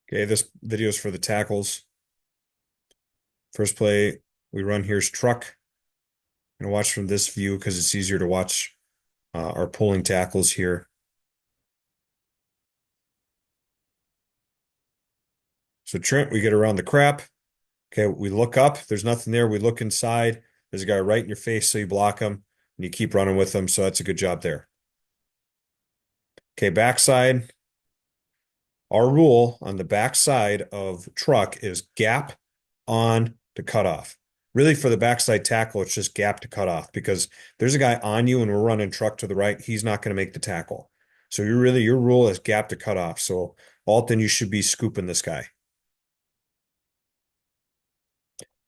Okay, this video is for the tackles. First play we run here is truck. I'm gonna watch from this view because it's easier to watch our pulling tackles here. So Trent, we get around the crap. Okay, we look up. There's nothing there. We look inside. There's a guy right in your face, so you block him and you keep running with him. So that's a good job there. Okay, backside. Our rule on the backside of truck is gap on to cutoff. Really, for the backside tackle, it's just gap to cutoff because there's a guy on you and we're running truck to the right. He's not going to make the tackle. So your rule is gap to cutoff. So Alton, you should be scooping this guy.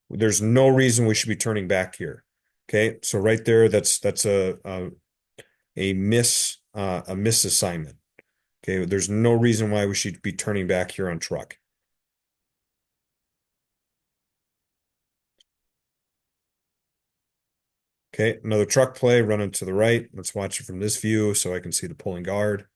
There's no reason we should be turning back here. Okay, so right there, that's a miss assignment. Okay, there's no reason why we should be turning back here on truck. Okay, another truck play running to the right. Let's watch it from this view so I can see the pulling guard.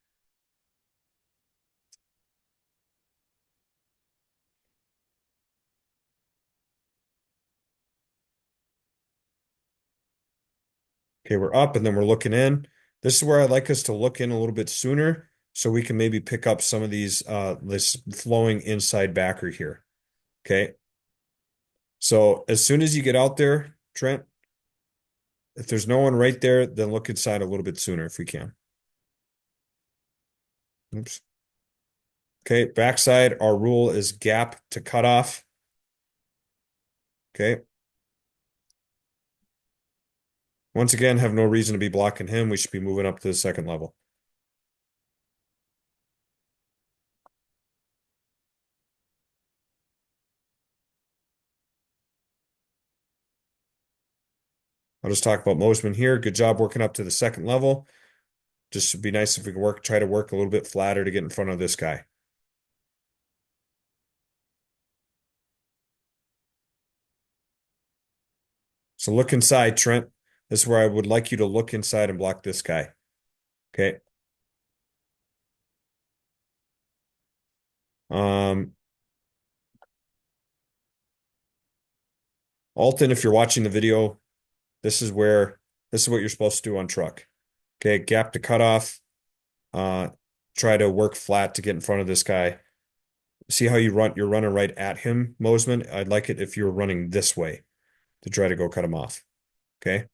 Okay, we're up and then we're looking in. This is where I'd like us to look in a little bit sooner so we can maybe pick up some of these this flowing inside backer here. Okay. So as soon as you get out there, Trent, if there's no one right there, then look inside a little bit sooner if we can. Oops. Okay, backside, our rule is gap to cutoff. Okay. Once again, have no reason to be blocking him. We should be moving up to the second level. I'll just talk about Mosman here. Good job working up to the second level. Just would be nice if we could try to work a little bit flatter to get in front of this guy. So look inside, Trent. This is where I would like you to look inside and block this guy. Okay. Um, Alton, if you're watching the video, this is what you're supposed to do on truck. Okay, gap to cutoff. Uh, try to work flat to get in front of this guy. See how you're running right at him, Mosman. I'd like it if you were running this way to try to go cut him off. Okay.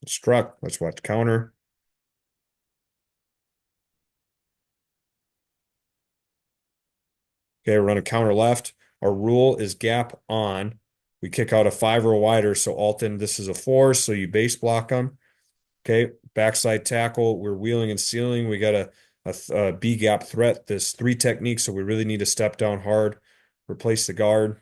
Struck. Let's watch counter. Okay, run a counter left. Our rule is gap on. We kick out a 5 or a wider. So Alton, this is a 4, so you base block them. Okay, backside tackle. We're wheeling and sealing. We got a B gap threat. This 3 technique, so we really need to step down hard. Replace the guard.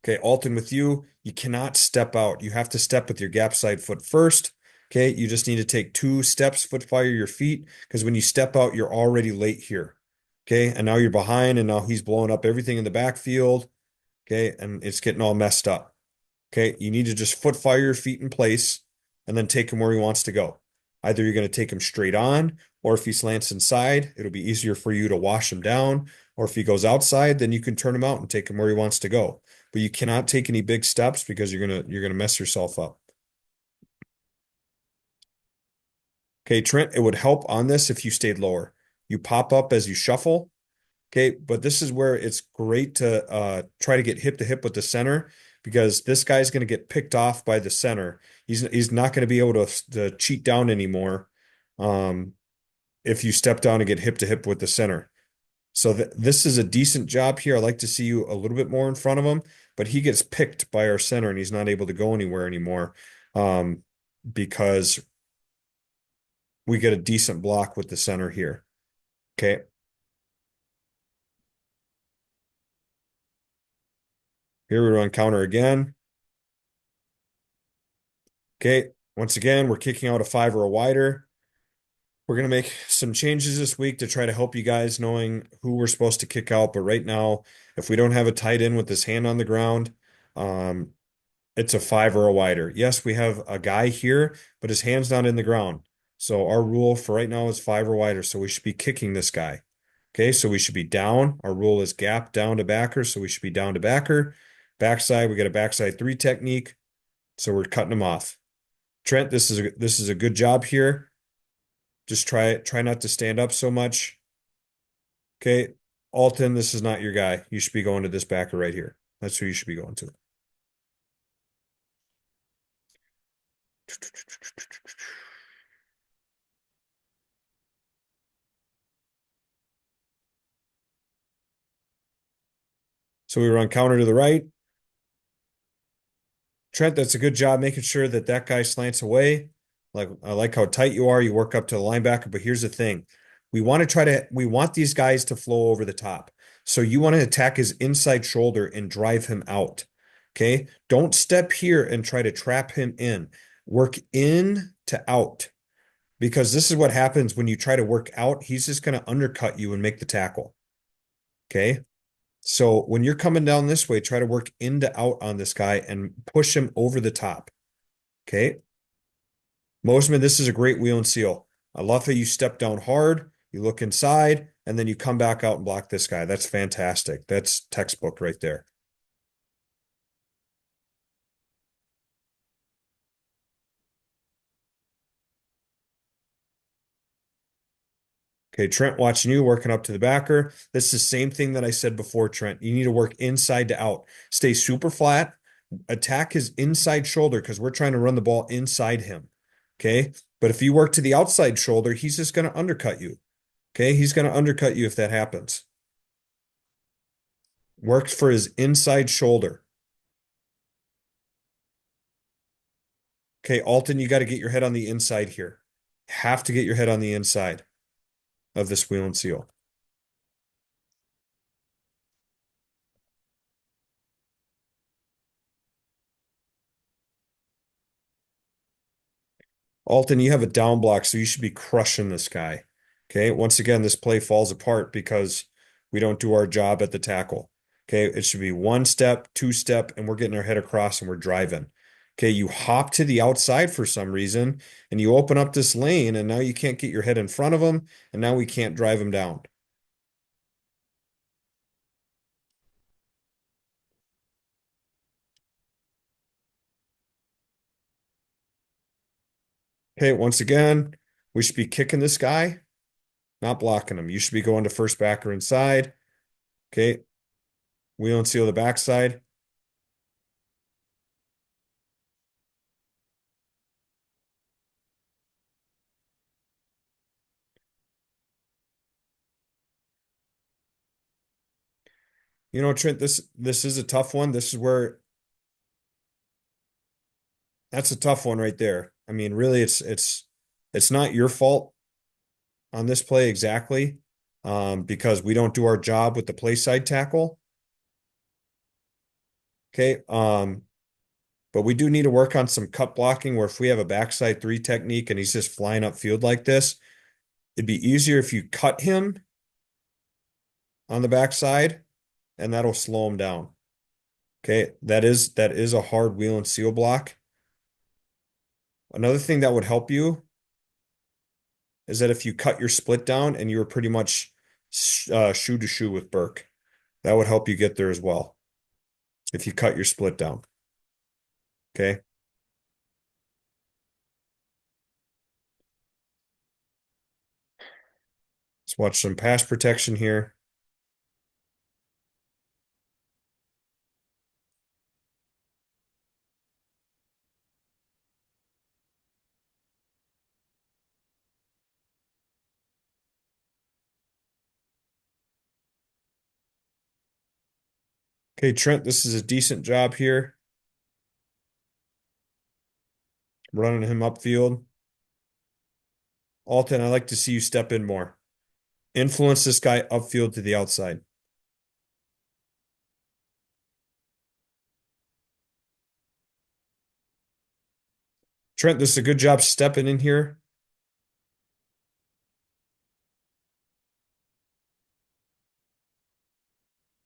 Okay, Alton, with you, you cannot step out. You have to step with your gap side foot first. Okay, you just need to take 2 steps, foot fire your feet, because when you step out, you're already late here. Okay, and now you're behind, and now he's blowing up everything in the backfield. Okay, and it's getting all messed up. Okay, you need to just foot fire your feet in place and then take him where he wants to go. Either you're going to take him straight on, or if he slants inside, it'll be easier for you to wash him down. Or if he goes outside, then you can turn him out and take him where he wants to go. But you cannot take any big steps because you're gonna mess yourself up. Okay, Trent, it would help on this if you stayed lower. You pop up as you shuffle. Okay, but this is where it's great to try to get hip to hip with the center because this guy's going to get picked off by the center. He's not going to be able to cheat down anymore if you step down and get hip to hip with the center. So this is a decent job here. I like to see you a little bit more in front of him, but he gets picked by our center and he's not able to go anywhere anymore um, because we get a decent block with the center here. Okay. Here we run counter again. Okay. Once again, we're kicking out a 5 or a wider. We're going to make some changes this week to try to help you guys knowing who we're supposed to kick out. But right now, if we don't have a tight end with his hand on the ground, um, it's a 5 or a wider. Yes, we have a guy here, but his hand's not in the ground. So our rule for right now is 5 or wider. So we should be kicking this guy. Okay, so we should be down. Our rule is gap down to backer, so we should be down to backer. Backside, we got a backside 3 technique, so we're cutting them off. Trent, this is a good job here. Just try not to stand up so much. Okay, Alton, this is not your guy. You should be going to this backer right here. That's who you should be going to. So we run counter to the right. Trent, that's a good job making sure that that guy slants away. Like I like how tight you are. You work up to the linebacker, but here's the thing. We want these guys to flow over the top. So you want to attack his inside shoulder and drive him out. Okay? Don't step here and try to trap him in. Work in to out because this is what happens when you try to work out. He's just going to undercut you and make the tackle. Okay? So when you're coming down this way, try to work in to out on this guy and push him over the top. Okay. Mosman, this is a great wheel and seal. I love how you step down hard, you look inside, and then you come back out and block this guy. That's fantastic. That's textbook right there. Okay, Trent, watching you working up to the backer. This is the same thing that I said before, Trent. You need to work inside to out. Stay super flat, attack his inside shoulder because we're trying to run the ball inside him. Okay. But if you work to the outside shoulder, he's just going to undercut you. Okay. He's going to undercut you if that happens. Works for his inside shoulder. Okay, Alton, you got to get your head on the inside here. Have to get your head on the inside of this wheel and seal. Alton, you have a down block, so you should be crushing this guy. Okay, once again, this play falls apart because we don't do our job at the tackle. Okay, it should be 1 step, 2 step, and we're getting our head across and we're driving. Okay, you hop to the outside for some reason and you open up this lane, and now you can't get your head in front of him, and now we can't drive him down. Okay, once again, we should be kicking this guy, not blocking him. You should be going to first backer inside. Okay, wheel and seal the backside. You know, Trent, this is a tough one. This is where that's a tough one right there. I mean, really, it's not your fault on this play exactly, because we don't do our job with the play side tackle. Okay, but we do need to work on some cut blocking where if we have a backside 3 technique and he's just flying upfield like this, it'd be easier if you cut him on the backside and that'll slow him down. Okay, that is a hard wheel and seal block. Another thing that would help you is that if you cut your split down and you were pretty much shoe to shoe with Burke, that would help you get there as well. If you cut your split down. Okay. Let's watch some pass protection here. Okay, Trent, this is a decent job here. Running him upfield. Alton, I like to see you step in more. Influence this guy upfield to the outside. Trent, this is a good job stepping in here.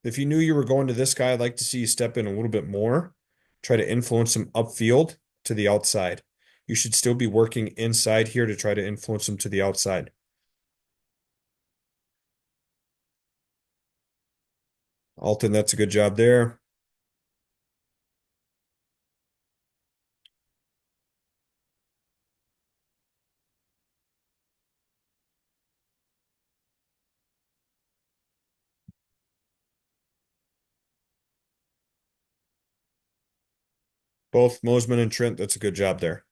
If you knew you were going to this guy, I'd like to see you step in a little bit more. Try to influence him upfield to the outside. You should still be working inside here to try to influence him to the outside. Alton, that's a good job there. Both Mosman and Trent, that's a good job there.